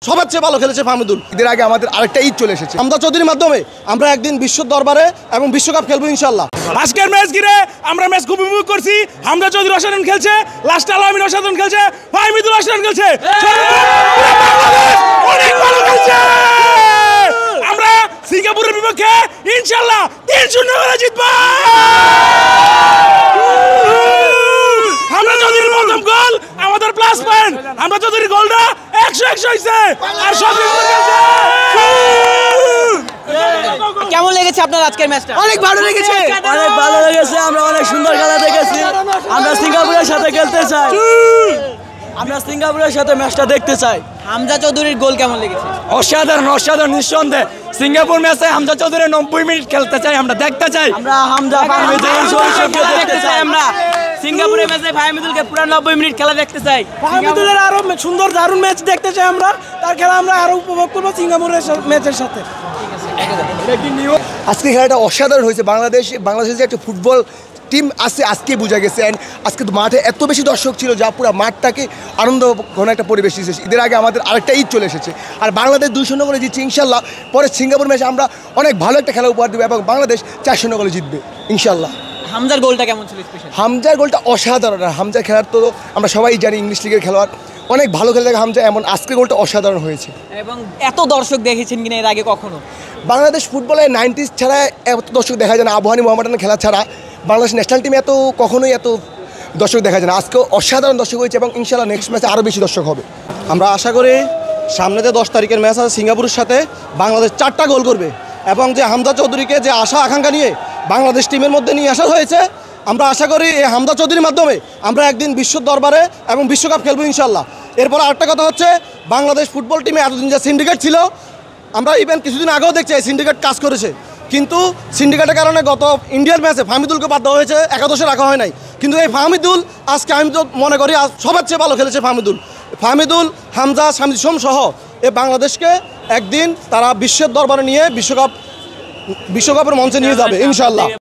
সবার চেয়ে ভালো খেলেছে ফাহমিদুল। এদের আগে আমাদের আরেকটা ঈদ চলে এসেছে, হামজা চৌধুরীর মাধ্যমে আমরা একদিন বিশ্ব দরবারে এবং বিশ্বকাপ খেলবো ইনশাল্লাহ। আজকের ম্যাচ ঘিরে আমরা ম্যাচ খুব উপভোগ করছি। হামজা চৌধুরী অসাধারণ খেলছে, লাস্ট আলামিন অসাধারণ খেলছে, ফাহমিদুল অসাধারণ খেলছে, অনেক ভালো খেলছে। আমরা সিঙ্গাপুরের বিপক্ষে ইনশাল্লাহ 3-0 করে জিতবো। হামজা চৌধুরীর প্রথম গোল আমাদের প্লাস পয়েন্ট। হামজা চৌধুরীর গোলটা 100 হয়েছে আর সব কেমন লেগেছে আপনার আজকের ম্যাচটা? অনেক ভালো লেগেছে, অনেক ভালো লেগেছে। আমরা অনেক সুন্দর খেলা দেখেছি। আমরা সিঙ্গাপুরের সাথে খেলতে চাই, আমরা সিঙ্গাপুরের সাথে ম্যাচটা দেখতে চাই। হামজা চৌধুরীর গোল কেমন লেগেছে? অসাধারণ, অসাধারণ, নিঃসন্দেহে সিঙ্গাপুর ম্যাচে হামজা চৌধুরী 90 মিনিট খেলতে চাই, আমরা দেখতে চাই। আমরা হামজা দেখতে চাই। আমরা সিঙ্গাপুরের ম্যাচে ফাহমিদুলকে পুরো 90 মিনিট খেলা দেখতে চাই। ফাহমিদুলের আরো সুন্দর দারুণ ম্যাচ দেখতে চাই আমরা, তার খেলা আমরা আরো উপভোগ করবো সিঙ্গাপুরের ম্যাচের সাথে। আজকে খেলাটা অসাধারণ হয়েছে। বাংলাদেশের যে একটা ফুটবল টিম আছে আজকে বোঝা গেছে। অ্যান্ড আজকে মাঠে এত বেশি দর্শক ছিল যা পুরো মাঠটাকে আনন্দ ঘন একটা পরিবেশ এসেছে। এদের আগে আমাদের আরেকটা ঈদ চলে এসেছে, আর বাংলাদেশ 2-0 করে জিতছে ইনশাল্লাহ। পরে সিঙ্গাপুর ম্যাচে আমরা অনেক ভালো একটা খেলা উপহার দেবো এবং বাংলাদেশ 4-0 করে জিতবে ইনশাল্লাহ। হামজার গোলটা কেমন ছিল স্পেশাল? হামজার গোলটা অসাধারণ। আর হামজার খেলার তো আমরা সবাই জানি, ইংলিশ লিগের খেলোয়াড়, অনেক ভালো খেলে থাকে হামজা। এমন আজকে গোলটা অসাধারণ হয়েছে। এবং এত দর্শক দেখেছেন কিনা এর আগে কখনো? বাংলাদেশ ফুটবলে 90s ছাড়া এত দর্শক দেখা যায় না। আবহানী মোহামেডানের খেলা ছাড়া বাংলাদেশ ন্যাশনাল টিমে কখনোই এত দর্শক দেখা যায় না। আজকেও অসাধারণ দর্শক হয়েছে এবং ইনশাল্লাহ নেক্সট ম্যাচে আরও বেশি দর্শক হবে। আমরা আশা করি সামনে যে 10 তারিখের ম্যাচ আছে সিঙ্গাপুরের সাথে, বাংলাদেশ 4টা গোল করবে এবং যে হামজা চৌধুরীকে যে আশা আকাঙ্ক্ষা নিয়ে বাংলাদেশ টিমের মধ্যে নিয়ে আসা হয়েছে, আমরা আশা করি এই হামজা চৌধুরীর মাধ্যমে আমরা একদিন বিশ্ব দরবারে এবং বিশ্বকাপ খেলবো ইনশাল্লাহ। এরপর আরেকটা কথা হচ্ছে, বাংলাদেশ ফুটবল টিমে এতদিন যে সিন্ডিকেট ছিল, আমরা ইভেন কিছুদিন আগেও দেখছি এই সিন্ডিকেট কাজ করেছে, কিন্তু সিন্ডিকেটের কারণে গত ইন্ডিয়ার ম্যাচে ফাহমিদুলকে বাদ দেওয়া হয়েছে, একাদশে রাখা হয় নাই। কিন্তু এই ফাহমিদুল আজকে আমি তো মনে করি সবার চেয়ে ভালো খেলেছে ফাহমিদুল, হামজা, শামীম সহ এই বাংলাদেশকে একদিন তারা বিশ্বের দরবারে নিয়ে বিশ্বকাপের মঞ্চে নিয়ে যাবে ইনশাল্লাহ।